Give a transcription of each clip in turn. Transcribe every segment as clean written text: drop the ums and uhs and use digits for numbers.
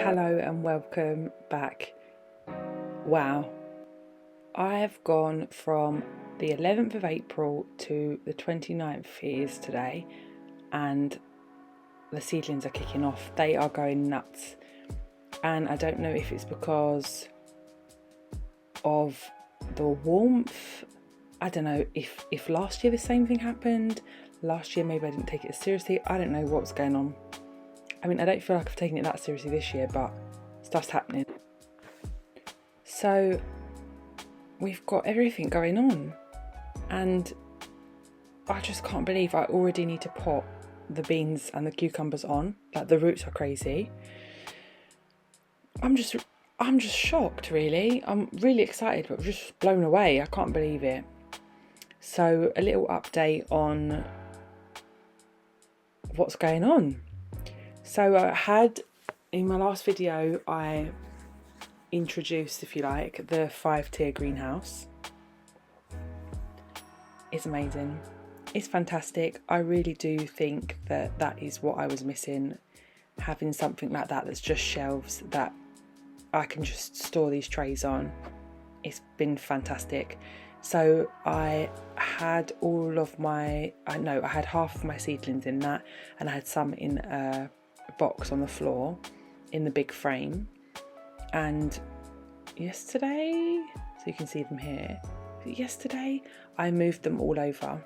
Hello and welcome back. Wow, I have gone from the 11th of April to the 29th is today, and the seedlings are kicking off. They are going nuts, and I don't know if it's because of the warmth. I don't know if last year the same thing happened. Last year maybe I didn't take it as seriously. I don't know what's going on. I mean, I don't feel like I've taken it that seriously this year, but stuff's happening. So we've got everything going on, and I just can't believe I already need to pot the beans and the cucumbers on. Like, the roots are crazy. I'm just shocked, really. I'm really excited, but just blown away. I can't believe it. So a little update on what's going on. So I had, in my last video, I introduced, if you like, the 5-tier greenhouse. It's amazing. It's fantastic. I really do think that is what I was missing, having something like that that's just shelves that I can just store these trays on. It's been fantastic. So I had I had half of my seedlings in that, and I had some in a box on the floor in the big frame. And yesterday, so you can see them here, yesterday I moved them all over.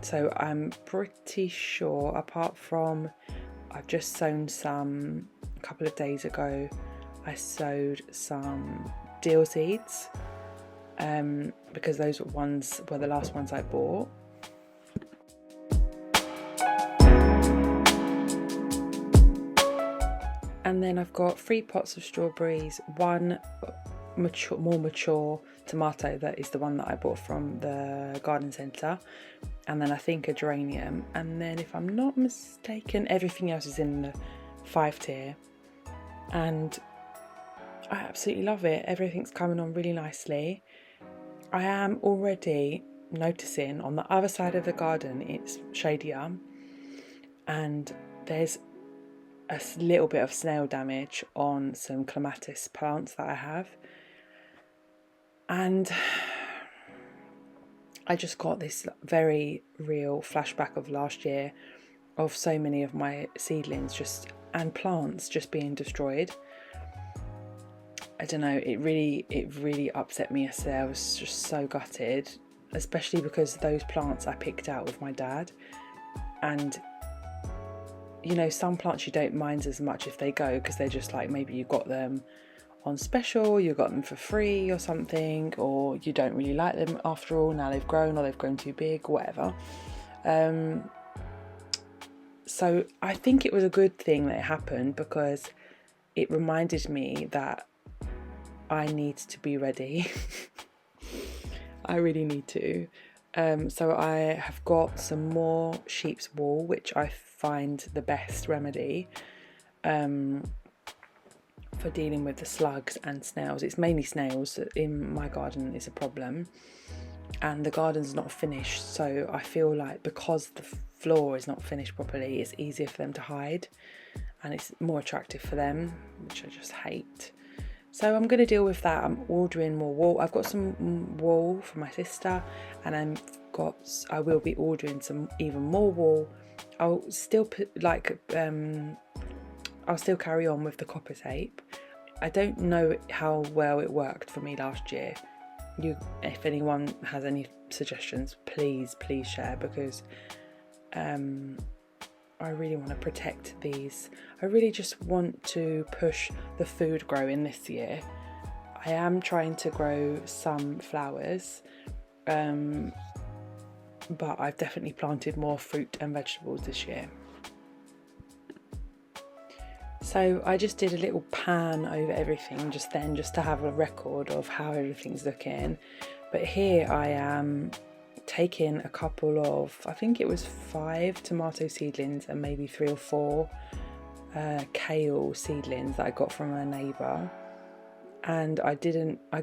So I'm pretty sure, apart from I've just sown some a couple of days ago, I sowed some dill seeds, because those were the last ones I bought. And then I've got 3 pots of strawberries, one more mature tomato that is the one that I bought from the garden centre, and then I think a geranium, and then if I'm not mistaken everything else is in the 5-tier, and I absolutely love it. Everything's coming on really nicely. I am already noticing on the other side of the garden it's shadier, and there's a little bit of snail damage on some clematis plants that I have. And I just got this very real flashback of last year, of so many of my seedlings and plants just being destroyed. I don't know, it really upset me yesterday. I was just so gutted, especially because those plants I picked out with my dad, and you know, some plants you don't mind as much if they go, because they're just like, maybe you got them on special, you got them for free or something, or you don't really like them after all, now they've grown, or they've grown too big, whatever. So I think it was a good thing that it happened, because it reminded me that I need to be ready. I really need to. So I have got some more sheep's wool, which I find the best remedy for dealing with the slugs and snails. It's mainly snails in my garden is a problem, and the garden's not finished, so I feel like because the floor is not finished properly, it's easier for them to hide, and it's more attractive for them, which I just hate. So I'm going to deal with that. I'm ordering more wool. I've got some wool for my sister, and I will be ordering some even more wool. I'll still I'll still carry on with the copper tape. I don't know how well it worked for me last year. If anyone has any suggestions, please share, because I really want to protect these. I really just want to push the food growing this year. I am trying to grow some flowers, but I've definitely planted more fruit and vegetables this year. So I just did a little pan over everything just to have a record of how everything's looking. But here I am taking a couple of, I think it was 5 tomato seedlings and maybe 3 or 4 kale seedlings that I got from a neighbour. And I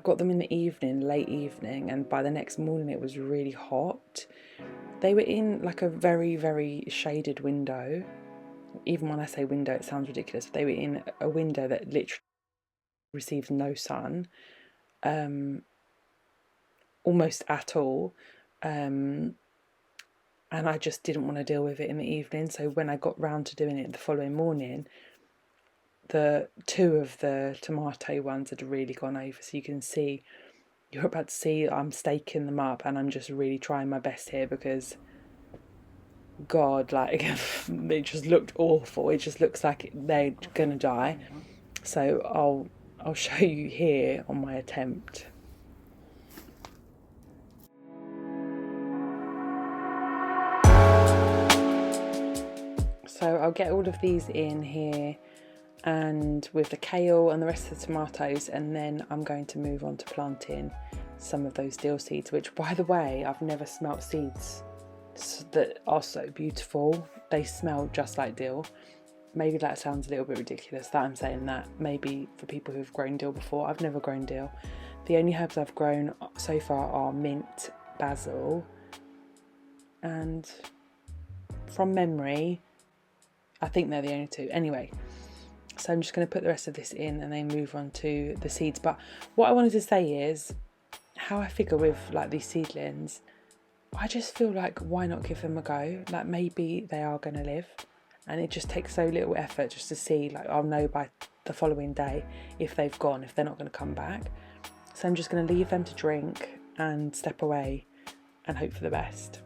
got them in the evening, late evening, and by the next morning it was really hot. They were in like a very, very shaded window, even when I say window, it sounds ridiculous. They were in a window that literally received no sun, almost at all. And I just didn't want to deal with it in the evening. So when I got round to doing it the following morning, the 2 of the tomato ones had really gone over. So you can see, you're about to see, I'm staking them up, and I'm just really trying my best here because, God, like, it just looked awful. It just looks like they're gonna die. So I'll show you here on my attempt. So I'll get all of these in here and with the kale and the rest of the tomatoes, and then I'm going to move on to planting some of those dill seeds, which, by the way, I've never smelt seeds that are so beautiful. They smell just like dill. Maybe that sounds a little bit ridiculous that I'm saying that, maybe for people who've grown dill before. I've never grown dill. The only herbs I've grown so far are mint, basil, and from memory, I think they're the only 2. Anyway, so I'm just going to put the rest of this in and then move on to the seeds. But what I wanted to say is, how I figure with like these seedlings, I just feel like, why not give them a go? Like, maybe they are going to live, and it just takes so little effort just to see, like, I'll know by the following day if they've gone, if they're not going to come back. So I'm just going to leave them to drink and step away and hope for the best.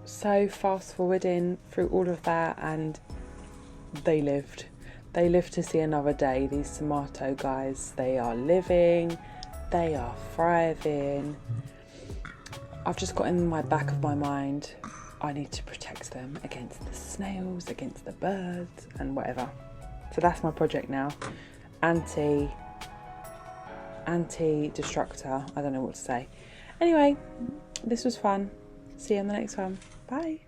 So fast forwarding through all of that, and they lived to see another day. These tomato guys, they are living, they are thriving. I've just got in my back of my mind, I need to protect them against the snails, against the birds and whatever. So that's my project now. Anti-destructor, I don't know what to say. Anyway, this was fun. See you on the next one. Bye.